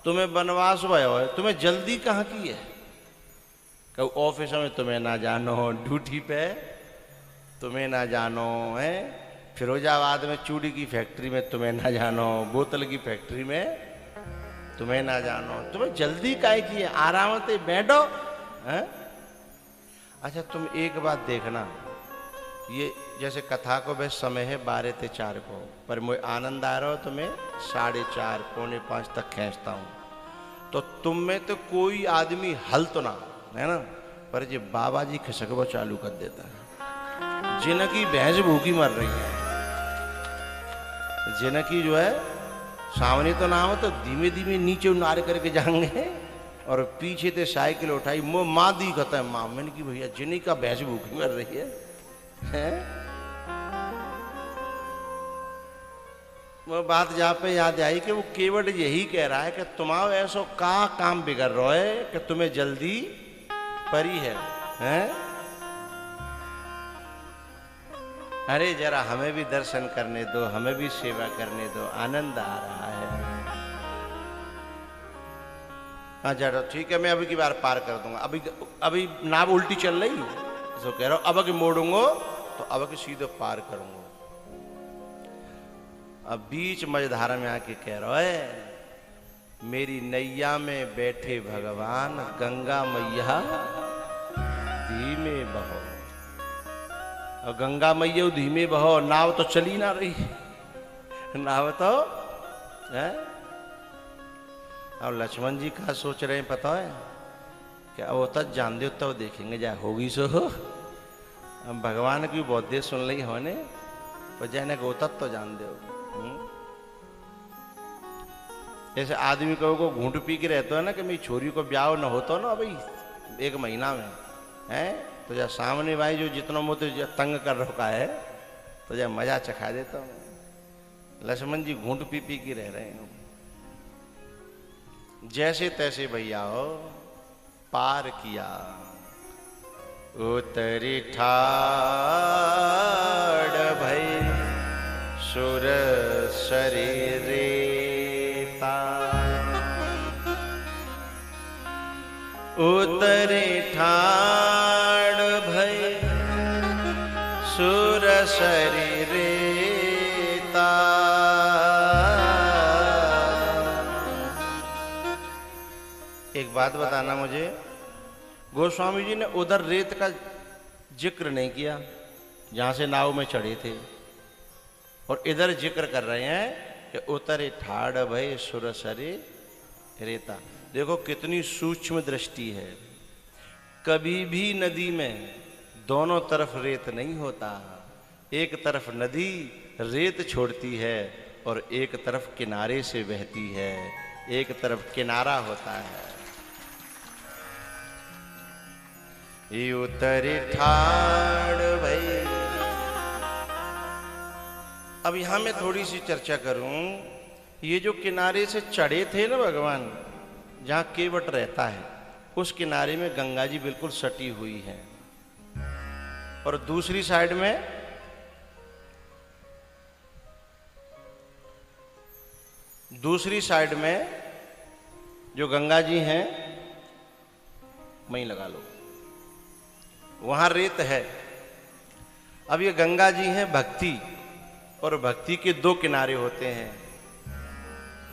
तुम्हें बनवास भयो है, तुम्हें जल्दी कहाँ की है? कभी ऑफिस में तुम्हें ना जानो, ड्यूटी पे तुम्हें ना जानो, है फिरोजाबाद में चूड़ी की फैक्ट्री में तुम्हें ना जानो, बोतल की फैक्ट्री में तुम्हें ना जानो, तुम्हें जल्दी काहे की है? आराम से बैठो, हैं? अच्छा तुम एक बात देखना, ये जैसे कथा को बस समय है 12 से 4 को, पर मुझे आनंद आ रहा हो तो मैं 4:30 पौने 5 तक खींचता हूँ। तो तुम में तो कोई आदमी हल तो ना है ना, पर ये बाबा जी खिसकबो चालू कर देता है। जिनकी भैंस भूखी मर रही है, जिनकी जो है सामने तो ना हो तो धीमे धीमे नीचे उनार करके जाएंगे और पीछे से साइकिल उठाई वो माँ दी कहता है माँ, मैंने की भैया जिन्हीं का भैंस भूखी मर रही है? वो बात जहाँ पे याद आई कि वो केवट यही कह रहा है कि तुम्हारा ऐसो का काम बिगड़ रहा है कि तुम्हें जल्दी परी है, हैं? अरे जरा हमें भी दर्शन करने दो, हमें भी सेवा करने दो, आनंद आ रहा है। हाँ जरा ठीक है, मैं अभी की बार पार कर दूंगा। अभी नाव उल्टी चल रही, तो कह रहा हूं अब कि मोड़ूंगा तो अब कि सीधे पार करूंगा। अब बीच मझधारा में आके कह रहा है, मेरी नैया में बैठे भगवान, गंगा मैया धीमे बहो। और गंगा मैया धीमे बहो, नाव तो चली ना रही, नाव तो है। अब लक्ष्मण जी क्या सोच रहे हैं पता है? क्या वो तक जान दे तब देखेंगे, जा होगी सो हो। हम भगवान की बहुत देर सुन ली होने, पर जाने को तक तो जान दो। जैसे आदमी को घूंट पी के रहता है ना कि मेरी छोरी को ब्याह न होता ना भाई 1 महीना में, है तो जा सामने भाई जो जितना मुझे तंग कर रखा है तो जा मजा चखा देता हूँ। लक्ष्मण जी घूंट पी पी के रह रहे हैं। जैसे तैसे भैया हो पार किया, उतरी ठाड़ भई सुर शरीरे, उतरे ठाड़ भई सुर शरीरे। एक बात बताना मुझे, गोस्वामी जी ने उधर रेत का जिक्र नहीं किया जहां से नाव में चढ़े थे, और इधर जिक्र कर रहे हैं कि उतरे ठाड़ भय सुरसरे रेता। देखो कितनी सूक्ष्म दृष्टि है। कभी भी नदी में दोनों तरफ रेत नहीं होता, एक तरफ नदी रेत छोड़ती है और एक तरफ किनारे से बहती है, एक तरफ किनारा होता है। ये उतरे ठाड़ भई। अब यहां मैं थोड़ी सी चर्चा करूं, ये जो किनारे से चढ़े थे ना भगवान, जहां केवट रहता है उस किनारे में गंगा जी बिल्कुल सटी हुई है, और दूसरी साइड में जो गंगा जी हैं वहीं लगा लो, वहां रेत है। अब ये गंगा जी हैं भक्ति, और भक्ति के 2 किनारे होते हैं।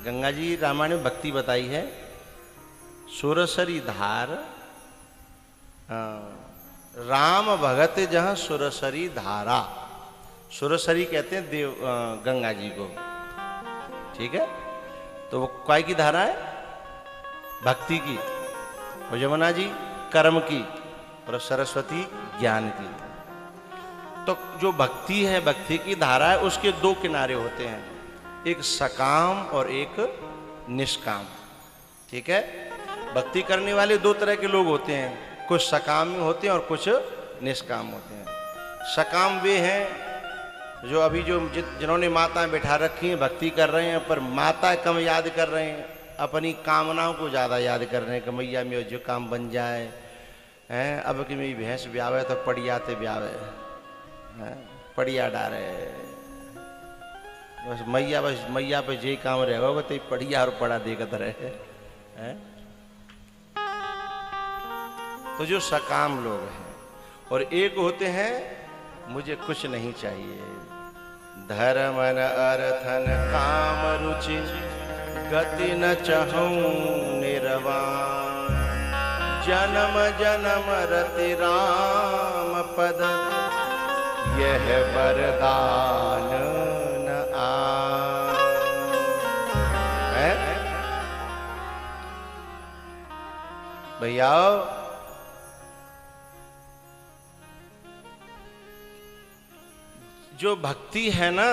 गंगा जी रामायण में भक्ति बताई है, सुरसरी धार, राम भगत जहां सुरसरी धारा। सुरसरी कहते हैं देव गंगा जी को, ठीक है। तो वो काय की धारा है? भक्ति की। और यमुना जी कर्म की, और सरस्वती ज्ञान की। तो जो भक्ति है, भक्ति की धारा है, उसके 2 किनारे होते हैं, एक सकाम और एक निष्काम, ठीक है। भक्ति करने वाले 2 तरह के लोग होते हैं, कुछ सकाम होते हैं और कुछ निष्काम होते हैं। सकाम वे हैं जो अभी जो जिन्होंने माताएं बैठा रखी हैं, भक्ति कर रहे हैं, पर माता कम याद कर रहे हैं, अपनी कामनाओं को ज़्यादा याद कर रहे हैं कि मैया मेरा जो काम बन जाए, हैं अब कि मेरी भैंस ब्यावे तो पड़ियाते ब्यावे, पड़िया डारे, बस मैया पे जे काम रहेगा तो पड़िया और पड़ा देखते रहे, हैं। तो जो सकाम लोग हैं, और एक होते हैं मुझे कुछ नहीं चाहिए, धर्मन अर्थन काम रुचि गति न चाहूं निर्वाण, जन्म जन्म रति राम पद यह वरदान न आ। भैया जो भक्ति है ना,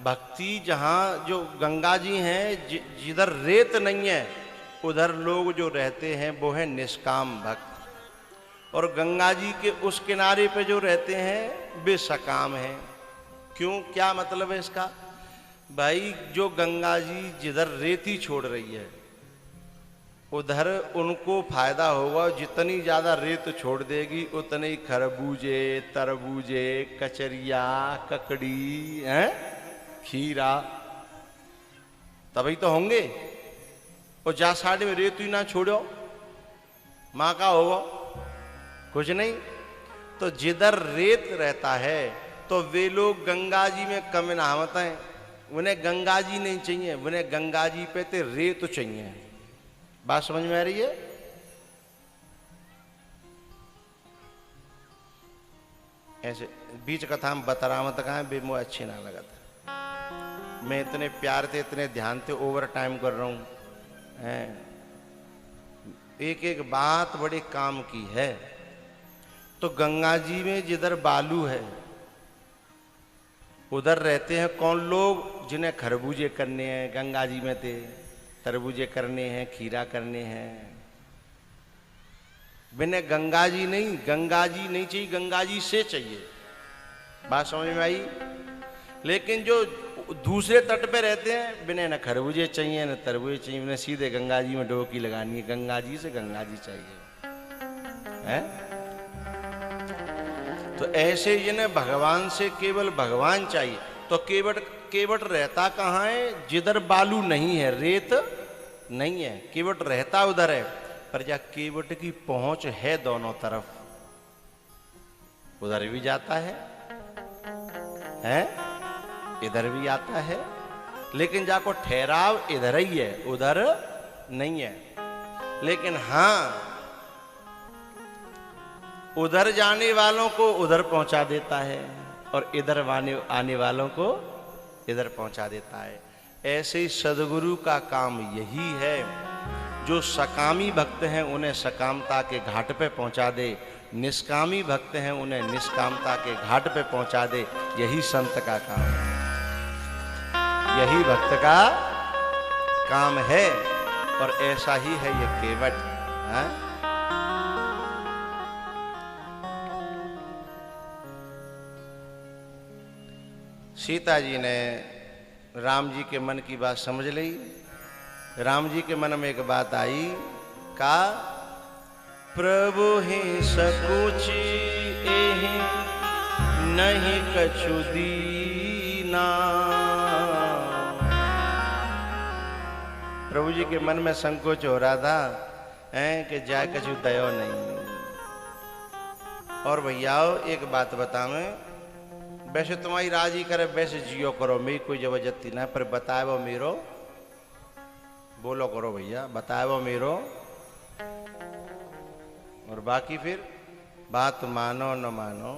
भक्ति जहां जो गंगा जी हैं, जिधर रेत नहीं है उधर लोग जो रहते हैं वो है निष्काम भक्त, और गंगा जी के उस किनारे पे जो रहते हैं वे सकाम हैं। क्यों, क्या मतलब है इसका? भाई जो गंगा जी जिधर रेती छोड़ रही है उधर उनको फायदा होगा। जितनी ज्यादा रेत छोड़ देगी उतने ही खरबूजे, तरबूजे, कचरिया, ककड़ी हैं, खीरा तभी तो होंगे। और जा साइड में रेत ही ना छोड़ो माँ का होगा कुछ नहीं। तो जिधर रेत रहता है तो वे लोग गंगा जी में कम नहावत हैं। उन्हें गंगा जी नहीं चाहिए, उन्हें गंगा जी पे तो रेत चाहिए। बात समझ में आ रही है? ऐसे बीच कथा में बतरामत का है बेमो अच्छी ना लगा था। मैं इतने प्यार थे इतने ध्यान थे ओवर टाइम कर रहा हूं। एक एक बात बड़े काम की है। तो गंगा जी में जिधर बालू है उधर रहते हैं कौन लोग? जिन्हें खरबूजे करने हैं गंगा जी में थे, तरबूजे करने हैं, खीरा करने हैं। बिना गंगा जी नहीं, गंगा जी नहीं चाहिए, गंगा जी से चाहिए। बात समझ में आई? लेकिन जो दूसरे तट पे रहते हैं बिना न खरबूजे चाहिए न तरबूजे चाहिए, उन्हें सीधे गंगा जी में डुबकी लगानी है। गंगा जी से गंगा जी चाहिए है? तो ऐसे जिन्हें भगवान से केवल भगवान चाहिए। तो केवट रहता कहाँ है? जिधर बालू नहीं है, रेत नहीं है, केवट रहता उधर है। पर जा केवट की पहुंच है दोनों तरफ, उधर भी जाता है इधर भी आता है। लेकिन जाको ठहराव इधर ही है, उधर नहीं है। लेकिन हाँ उधर जाने वालों को उधर पहुंचा देता है और इधर आने वालों को इधर पहुंचा देता है। ऐसे ही सदगुरु का काम यही है। जो सकामी भक्त हैं उन्हें सकामता के घाट पे पहुंचा दे, निष्कामी भक्त हैं उन्हें निष्कामता के घाट पे पहुंचा दे। यही संत का काम है, यही भक्त का काम है। और ऐसा ही है ये केवट। सीता जी ने राम जी के मन की बात समझ ली। राम जी के मन में एक बात आई, का प्रभु ही सकुची एहि नहीं कछु दीना। प्रभु जी के मन में संकोच हो रहा था कि जाए कछु दयो नहीं। और भैया एक बात बता, मैं वैसे तुम्हारी राजी करे वैसे जियो करो, मेरी कोई जबरदस्ती ना, पर बताए वो मेरो बोलो करो भैया, बताए वो मेरो। और बाकी फिर बात मानो न मानो।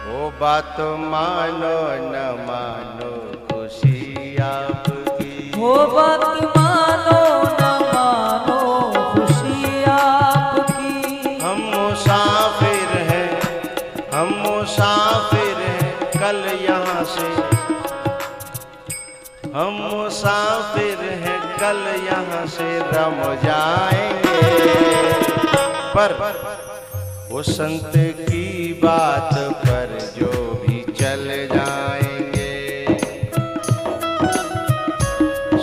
ओ बात मानो न मानो खुशी आपकी। वो बात मानो न मानो खुशी आपकी। हम मुसाफिर हैं, हम मुसाफिर हैं कल यहाँ से। हम मुसाफिर हैं कल यहाँ से रम जाएंगे। पर वो संत की बात पर जो भी चल जाएंगे,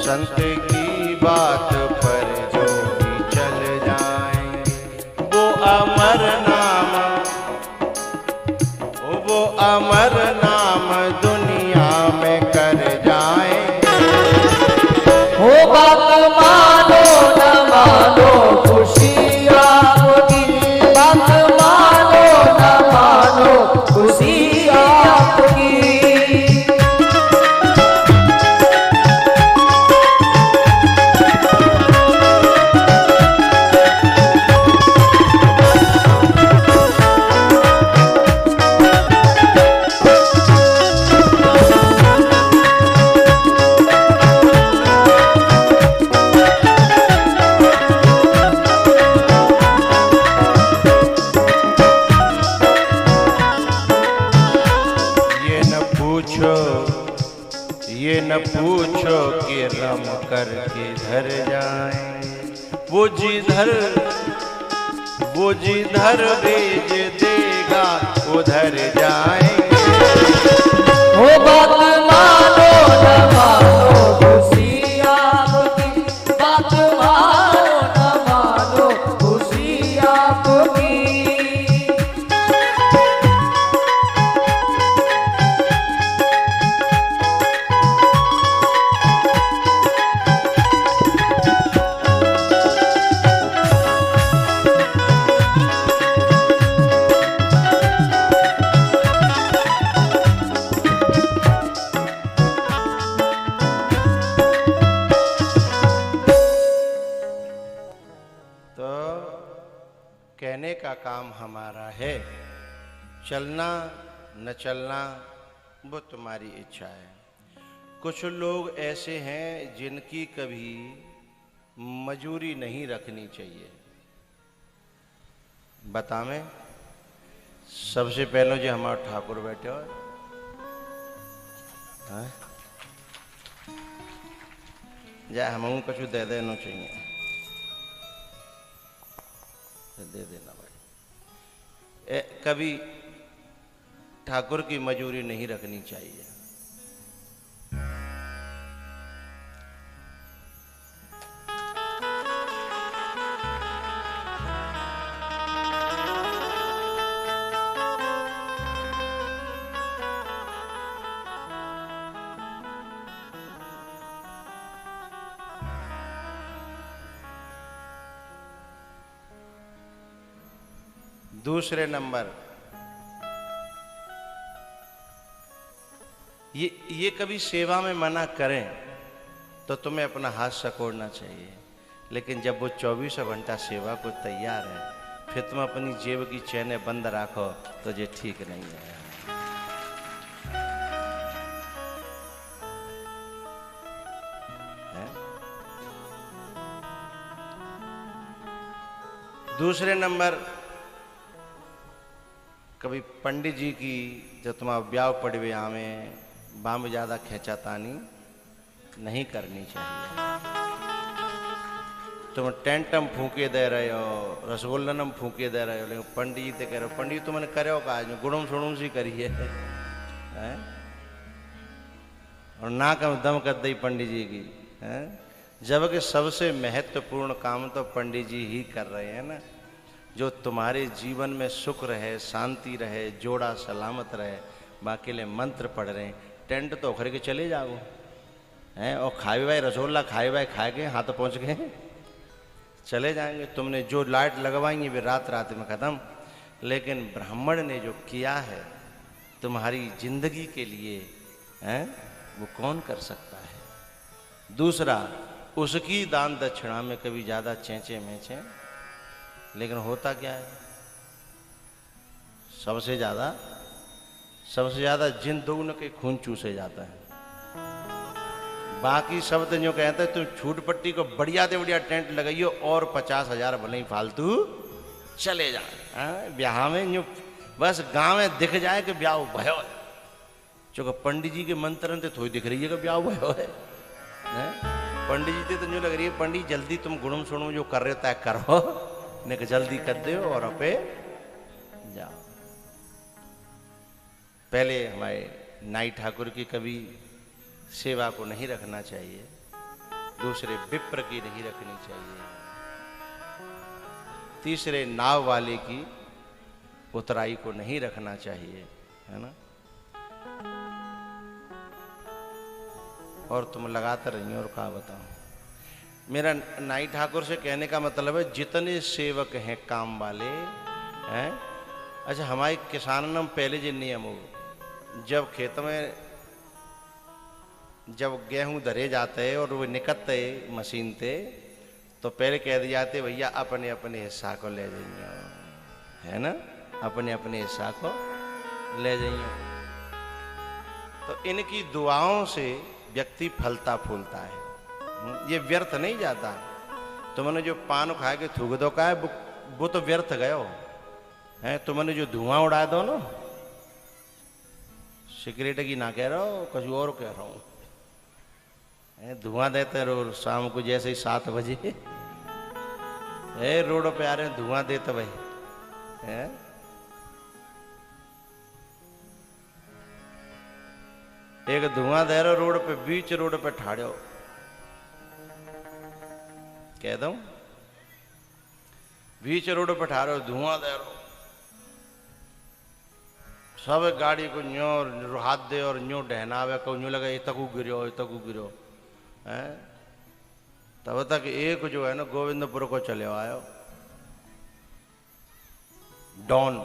संत की बात पर जो भी चल जाएंगे, वो अमर नाम, वो अमर नाम दुनिया में कर जाएंगे। वो बात मानो न मानो खुशी आपकी। बात मानो न मानो खुशी आपकी। ये न पूछो कि रम करके धर जाएंगे। वो जिधर भेज देगा जाएगा उधर जाएंगे। हो बात मानो न मानो खुशी आपकी, बात मानो न मानो खुशी आपकी। तो कहने का काम हमारा है, चलना न चलना वो तुम्हारी इच्छा है। कुछ लोग ऐसे हैं जिनकी कभी मजूरी नहीं रखनी चाहिए। बतावें, सबसे पहले जो हमारा ठाकुर बैठे हो, जा हम कछु दे देना चाहिए, दे देना भाई। कभी ठाकुर की मजूरी नहीं रखनी चाहिए। दूसरे नंबर, ये कभी सेवा में मना करें तो तुम्हें अपना हाथ सकोड़ना चाहिए, लेकिन जब वो 24 घंटा सेवा को तैयार है, फिर तुम अपनी जेब की चैने बंद रखो तो ये ठीक नहीं है। दूसरे नंबर, कभी पंडित जी की जब तुम्हारा ब्याह पड़वे आवे बाम ज्यादा खेचातानी नहीं करनी चाहिए। तुम टेंटम फूके दे रहे हो, रसगुल्लनम फूके दे रहे हो, लेकिन पंडित जी तो कह रहे हो, पंडित तुमने करे का आज गुड़म सुड़म सी करिए है? और ना कम दम कर दी पंडित जी की है? जबकि सबसे महत्वपूर्ण काम तो पंडित जी ही कर रहे हैं ना, जो तुम्हारे जीवन में सुख रहे, शांति रहे, जोड़ा सलामत रहे, बाकी ले मंत्र पढ़ रहे हैं। टेंट तो उखड़ के चले जाओ हैं, और खाए भाई रसगुल्ला खाए भाई खा के हाथ पहुंच गए चले जाएंगे। तुमने जो लाइट लगवाएंगे वे रात रात में खत्म। लेकिन ब्राह्मण ने जो किया है तुम्हारी जिंदगी के लिए हैं, वो कौन कर सकता है। दूसरा, उसकी दान दक्षिणा में कभी ज्यादा चेंचे मेचे, लेकिन होता क्या है, सबसे ज्यादा जिन दोनों के खून चूसे जाता है। बाकी सब तो जो कहते हैं तुम छूट पट्टी को बढ़िया से बढ़िया टेंट लगाइयो और 50,000 भले ही फालतू चले जाए ब्याह में, जो बस गांव में दिख जाए कि ब्याह भयो है। चूंकि पंडित जी के मंत्र से थोड़ी दिख रही है कि ब्याह भयो है। पंडित जी तो जो लग रही है, पंडित जल्दी तुम गुणम सुणम जो कर रहे हो तय करो, ने कि जल्दी कर दो और अपे जाओ। पहले हमारे नाई ठाकुर की कभी सेवा को नहीं रखना चाहिए, दूसरे विप्र की नहीं रखनी चाहिए, तीसरे नाव वाले की उतराई को नहीं रखना चाहिए, है ना। और तुम लगाते रहिए। और क्या बताऊं, मेरा नाई ठाकुर से कहने का मतलब है जितने सेवक हैं काम वाले हैं। अच्छा, हमारे किसानों में पहले जो नियम हो, जब खेत में जब गेहूं धरे जाते और वो निकलते मशीन ते, तो पहले कह दिए जाते भैया अपने अपने हिस्सा को ले जाइए, है ना, अपने अपने हिस्सा को ले जाइए। तो इनकी दुआओं से व्यक्ति फलता फूलता है, ये व्यर्थ नहीं जाता। तुमने जो पान खा के थूक दो का है वो तो व्यर्थ गयो है। तुमने जो धुआं उड़ा दो ना, सिगरेट की ना कह रहा हो, कुछ और कह रहा हूं, धुआं देते रहो शाम को जैसे ही 7 बजे रोड पे आ रहे हैं, धुआं देते भाई है। एक धुआं दे रहो रोड पे, बीच रोड पे ठाड़ो, कह दू बीच रोड पे ठाड़ो, धुआं दे रहो, सब गाड़ी को न्यो हाथ दे और न्यो डहनावे को न्यो लगा ये तकू गिरो है। तब तक एक जो है ना गोविंदपुर को चले आयो डॉन,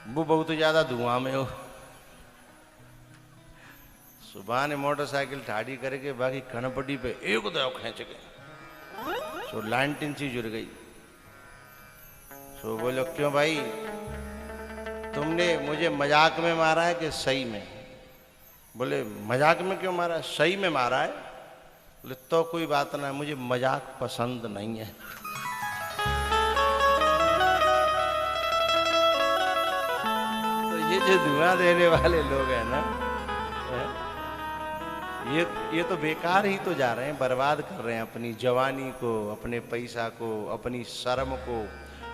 वो बहुत ज्यादा धुआं में हो, सुबह ने मोटरसाइकिल ठाड़ी करके बाकी खनपट्टी पे एक दो खींच गए, सो लाइनटिन सी जुड़ गई। सो बोलो क्यों भाई, तुमने मुझे मजाक में मारा है कि सही में? बोले मजाक में क्यों मारा है, सही में मारा है। बोले तो कोई बात ना, मुझे मजाक पसंद नहीं है। तो ये जो धुआं देने वाले लोग हैं ना, ये तो बेकार ही तो जा रहे हैं, बर्बाद कर रहे हैं अपनी जवानी को, अपने पैसा को, अपनी शर्म को,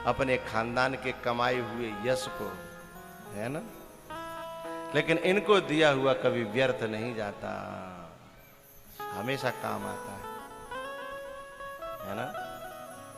अपने खानदान के कमाए हुए यश को, है ना। लेकिन इनको दिया हुआ कभी व्यर्थ नहीं जाता, हमेशा काम आता है ना।